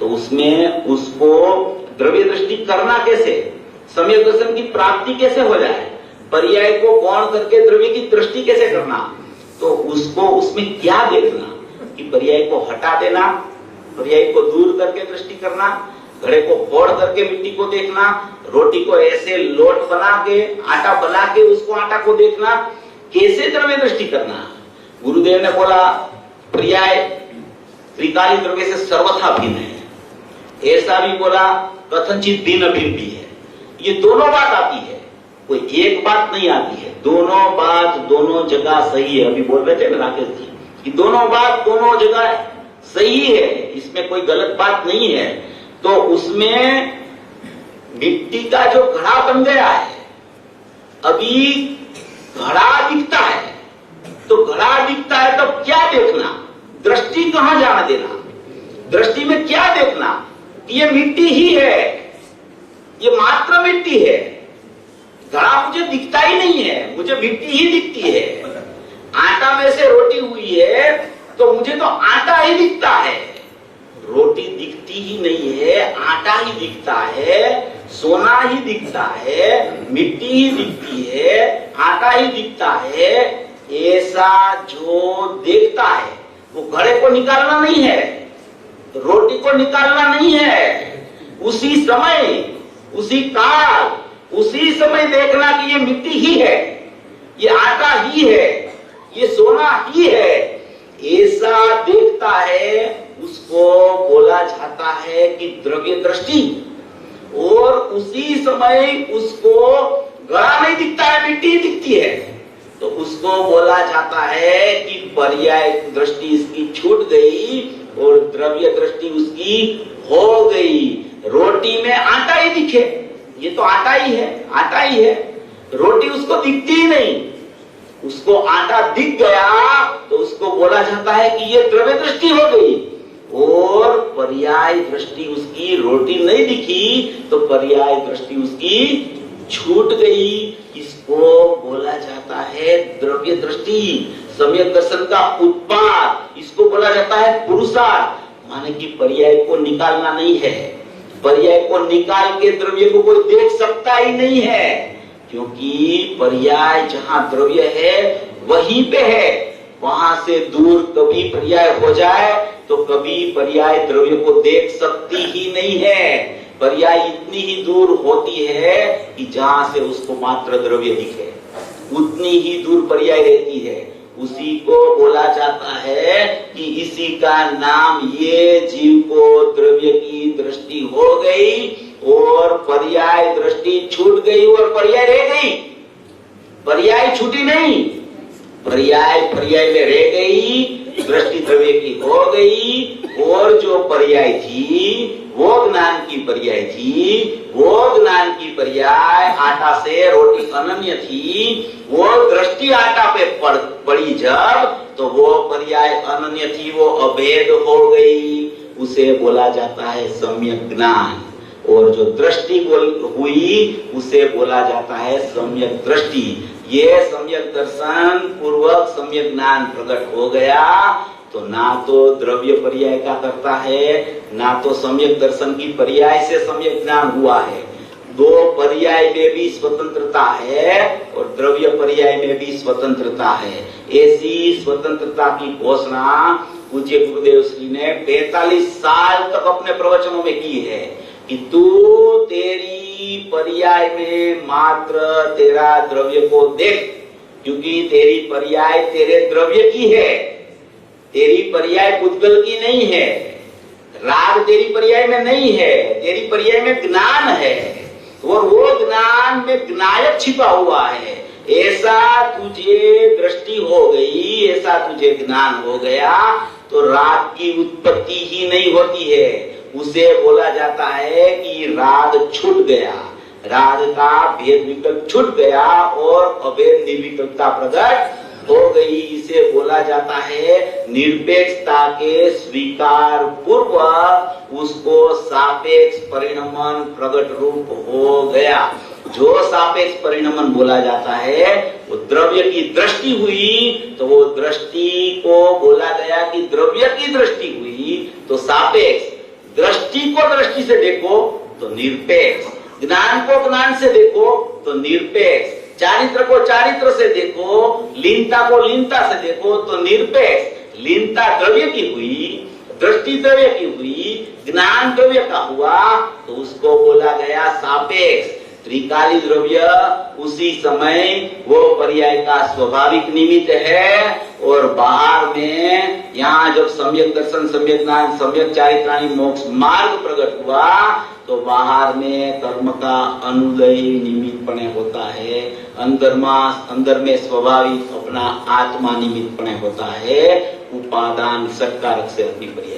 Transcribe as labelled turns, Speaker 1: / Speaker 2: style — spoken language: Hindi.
Speaker 1: तो उसमें उसको द्रव्य दृष्टि करना कैसे, सम्यक दर्शन की प्राप्ति कैसे हो जाए, पर्याय को गौण करके द्रव्य की दृष्टि कैसे करना, तो उसको उसमें क्या देखना कि पर्याय को हटा देना, पर्याय को दूर करके दृष्टि करना, घड़े को फोड़ करके मिट्टी को देखना, रोटी को ऐसे लोट बना के आटा बना के उसको आटा को देखना, कैसे द्रव्य दृष्टि करना। गुरुदेव ने बोला पर्याय त्रिकाली द्रव्य से सर्वथा भिन्न है, ऐसा भी बोला कथनचित भिन्न भिन्न भी है। ये दोनों बात आती है, कोई एक बात नहीं आती है, दोनों बात दोनों जगह सही है। अभी बोल रहे थे ना राकेश जी कि दोनों बात दोनों जगह सही है, इसमें कोई गलत बात नहीं है। तो उसमें मिट्टी का जो घड़ा बन गया है, अभी घड़ा दिखता है, तो घड़ा दिखता है तो क्या देखना, दृष्टि कहां जाना देना, दृष्टि में क्या देखना, ये मिट्टी ही है, ये मात्र मिट्टी है, घड़ा मुझे दिखता ही नहीं है, मुझे मिट्टी ही दिखती है। आटा में से रोटी हुई है तो मुझे तो आटा ही दिखता है, रोटी दिखती ही नहीं है, आटा ही दिखता है, सोना ही दिखता है, मिट्टी ही दिखती है, आटा ही दिखता है। ऐसा जो देखता है वो घड़े को निकालना नहीं है, रोटी को निकालना नहीं है, उसी समय उसी काल उसी समय देखना कि ये मिट्टी ही है, ये आटा ही है, ये सोना ही है, ऐसा देखता है, उसको बोला जाता है कि द्रव्य दृष्टि। और उसी समय उसको घड़ा नहीं दिखता है, मिट्टी दिखती है, तो उसको बोला जाता है कि पर्याय दृष्टि इसकी छूट गई और द्रव्य दृष्टि उसकी हो गई। रोटी में आटा ही दिखे, ये तो आटा ही है, आटा ही है, रोटी उसको दिखती ही नहीं, उसको आटा दिख गया तो उसको बोला जाता है कि ये द्रव्य दृष्टि हो गई। और पर्याय दृष्टि उसकी, रोटी नहीं दिखी तो पर्याय दृष्टि उसकी छूट गई, इसको बोला जाता है द्रव्य दृष्टि। सम्यक दर्शन का उत्पाद इसको बोला जाता है पुरुषार्थ, माने कि पर्याय को निकालना नहीं है, पर्याय को निकाल के द्रव्य को कोई देख सकता ही नहीं है, क्योंकि पर्याय जहां द्रव्य है वहीं पे है, वहां से दूर कभी पर्याय हो जाए तो कभी पर्याय द्रव्य को देख सकती ही नहीं है। पर्याय इतनी ही दूर होती है कि जहां से उसको मात्र द्रव्य दिखे, उतनी ही दूर पर्याय रहती है। उसी को बोला जाता है कि इसी का नाम, ये जीव को द्रव्य की दृष्टि हो गई और पर्याय दृष्टि छूट गई और पर्याय रह गई। पर्याय छूटी नहीं, पर्याय पर्याय में रह गई, दृष्टि द्रव्य की हो गई। और जो पर्याय थी वो ज्ञान की पर्याय थी, वो ज्ञान की पर्याय आटा से रोटी अनन्य थी, वो दृष्टि आटा पे पड़ी जब, तो वो पर्याय अनन्य थी, वो अभेद हो गई, उसे बोला जाता है सम्यक ज्ञान। और जो दृष्टि हुई उसे बोला जाता है सम्यक दृष्टि। ये सम्यक दर्शन पूर्वक सम्यक ज्ञान प्रकट हो गया तो ना तो द्रव्य पर्याय का करता है, ना तो सम्यक दर्शन की पर्याय से सम्यक ज्ञान हुआ है। दो पर्याय में भी स्वतंत्रता है और द्रव्य पर्याय में भी स्वतंत्रता है। ऐसी स्वतंत्रता की घोषणा पूज्य गुरुदेव श्री ने 45 साल तक अपने प्रवचनों में की है कि तू तेरी पर्याय में मात्र तेरा द्रव्य को देख, क्योंकि तेरी पर्याय तेरे द्रव्य की है, तेरी पर्याय पुद्गल की नहीं है, राग तेरी पर्याय में नहीं है, तेरी पर्याय में ज्ञान है और वो ज्ञान में ज्ञायक छिपा हुआ है। ऐसा तुझे दृष्टि हो गई, ऐसा तुझे ज्ञान हो गया तो राग की उत्पत्ति ही नहीं होती है। उसे बोला जाता है कि राग छूट गया, राग का भेद विकल्प छूट गया और अभेद निर्विकल्पता प्रकट हो गई। इसे बोला जाता है निरपेक्षता के स्वीकार पूर्व उसको सापेक्ष परिणमन प्रकट रूप हो गया। जो सापेक्ष परिणमन बोला जाता है वो द्रव्य की दृष्टि हुई तो वो दृष्टि को बोला गया कि द्रव्य की दृष्टि हुई तो सापेक्ष, दृष्टि को दृष्टि से देखो तो निरपेक्ष, ज्ञान को ज्ञान से देखो तो निरपेक्ष, चारित्र को चारित्र से देखो, लीनता को लीनता से देखो तो निरपेक्ष। लीनता द्रव्य की हुई, दृष्टि द्रव्य की हुई, ज्ञान द्रव्य का हुआ तो उसको बोला गया सापेक्ष। त्रिकाली द्रव्य उसी समय वो पर्याय का स्वाभाविक निमित्त है, और बाहर में यहाँ जब सम्यक दर्शन, सम्यक ज्ञान, सम्यक चारित्राणी मोक्ष मार्ग प्रकट हुआ तो बाहर में कर्म का अनुदयी निमित्त पने होता है, अंदर में स्वाभाविक अपना आत्मा निमित्त पने होता है, उपादान सत्कारक से अपनी पर्याय